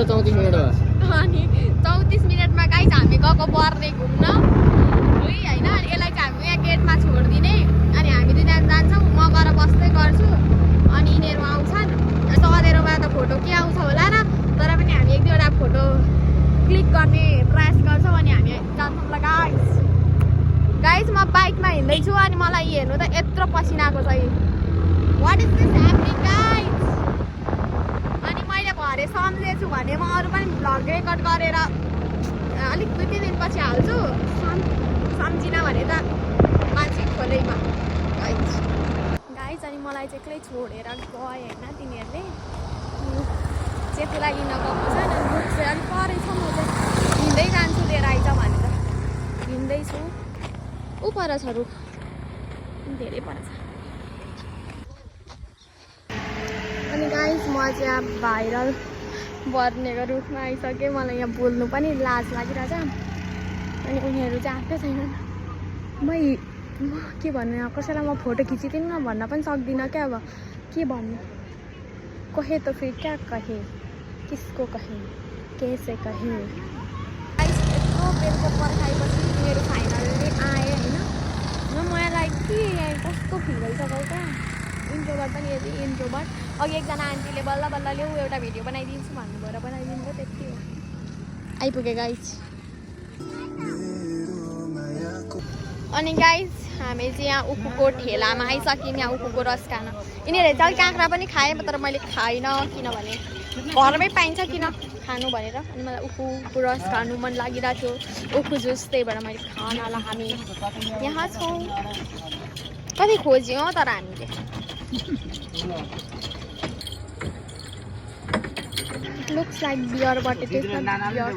र 34 मिनेट भयो अनि 34 मिनेटमा गाइस हामी गएको बर्ने घुम्न होइन। अनि यसलाई चाहिँ हामी यहाँ गेटमा छोडिदिने अनि हामी दुईजना जान्छौँ। म गएर बस्दै गर्छु अनि यिनीहरू आउँछन्। सधैँमा त फोटो के आउँछ होला न, तर पनि हामी एक दुईवटा फोटो क्लिक गर्ने प्रयास गर्छौँ अनि हामी जान्छौँ ल गाइस। म बाइकमा हिँड्दैछु अनि मलाई हेर्नु त यत्रो पसिना आएको छ। What is this happening guys? अनि मैले भरे सम्झेछु भने म अरू पनि भ्लग रेकर्ड गरेर अलिक 2-3 दिनपछि हाल्छु। सम्झिनँ भने त मान्छे खोलैमा गाइस। अनि मलाई चाहिँ एक्लै छोडेर गयो होइन तिनीहरूले। चेपुलाई लिन गएको छ अनि रुख चाहिँ अलिक परै छ। म चाहिँ हिँड्दै जान्छु लिएर आइज भनेर हिँड्दैछु। ऊ पर छ रुख, धेरै पर छ। अनि गाइस म चाहिँ अब भाइरल बर्नेको रुखमा आइसकेँ। मलाई यहाँ बोल्नु पनि लाज लागिरहेछ। अनि उनीहरू चाहिँ आएकै छैनन्। म के भन्नु, कसैलाई म फोटो खिचिदिनु न भन्न पनि सक्दिनँ क्या। अब के भन्नु, कहे त फेरि क्या कहे, किसको कहे, कैसे कहे। यत्रो बेलको पर्खाएपछि मेरो फाइनलले आएँ होइन। न मलाई के कस्तो फिल भइसक्यो क्या। इन्ट्रोभर्ट पनि यदि इन्ट्रोभर्ट। अघि एकजना आन्टीले बल्ल बल्ल ल्याऊ एउटा भिडियो बनाइदिन्छु भन्नुभयो र बनाइदिनु भयो, त्यति हो। आइपुगेँ गाइस। अनि गाइस हामी चाहिँ यहाँ उखुको ठेलामा आइसक्यौँ। यहाँ उखुको रस खान यिनीहरूले चाहिँ काँक्रा पनि खाएँ, तर मैले खाइनँ किनभने घरमै पाइन्छ किन खानु भनेर। अनि मलाई उखुको रस खानु मन लागिरहेको थियो, उखु जुस, त्यही भएर मैले खानलाई हामी यहाँ छौँ। कति खोज्यौँ तर हामीले। Looks like beer but it is not beer.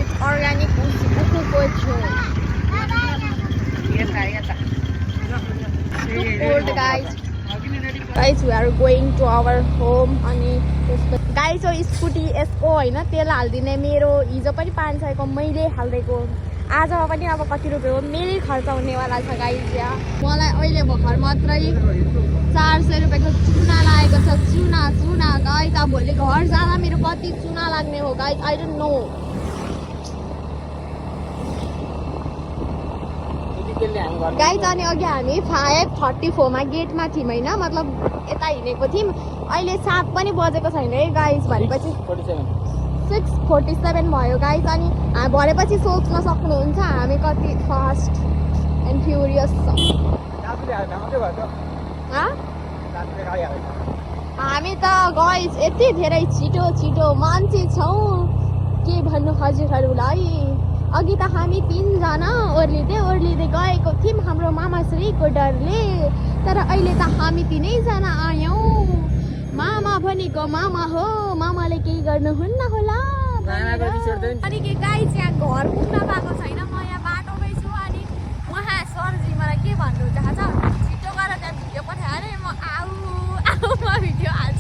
It's organic उखुको झोल। Cold guys. Guys, we are going to our home. अनि गाइस हो स्कुटी यसको होइन तेल हालिदिने मेरो हिजो पनि 500को मैले हालिदिएको। आज पनि अब कति रुपियाँ हो मेरै खर्च हुनेवाला छ गाइस। यहाँ मलाई अहिले भर्खर मात्रै 400 रुपियाँको चुना लागेको छ। चुना गाइस। अब भोलि घर जाँदा मेरो कति चुना लाग्ने हो guys, I don't know. Guys अनि अघि हामी 5:34 मा गेटमा थियौँ होइन, मतलब यता हिँडेको थियौँ। अहिले 7 पनि बजेको छैन है गाइस। भनेपछि 6:47 भयो गाइस। अनि भरेपछि सोच्न सक्नुहुन्छ हामी कति फास्ट एन्ड फ्युरियस छ। हामी त गाइस यति धेरै छिटो मान्छे छौँ के भन्नु हजुरहरूलाई। अघि त हामी 3 जना ओर्लिँदै गएको थियौँ हाम्रो मामाश्रीको डरले, तर अहिले त हामी 3 जना आयौँ। मामा भनेको मामा हो, मामाले केही गर्नुहुन्न होला। अनि के गाइस यहाँ घर पुग्न पाएको छैन। म यहाँ बाटोमै छु। अनि उहाँ सरजी मलाई के भन्नुहुन्छ थाहा छ, छिटो गरेर त्यहाँ भिडियो पठायो अरे म भिडियो हाल्छु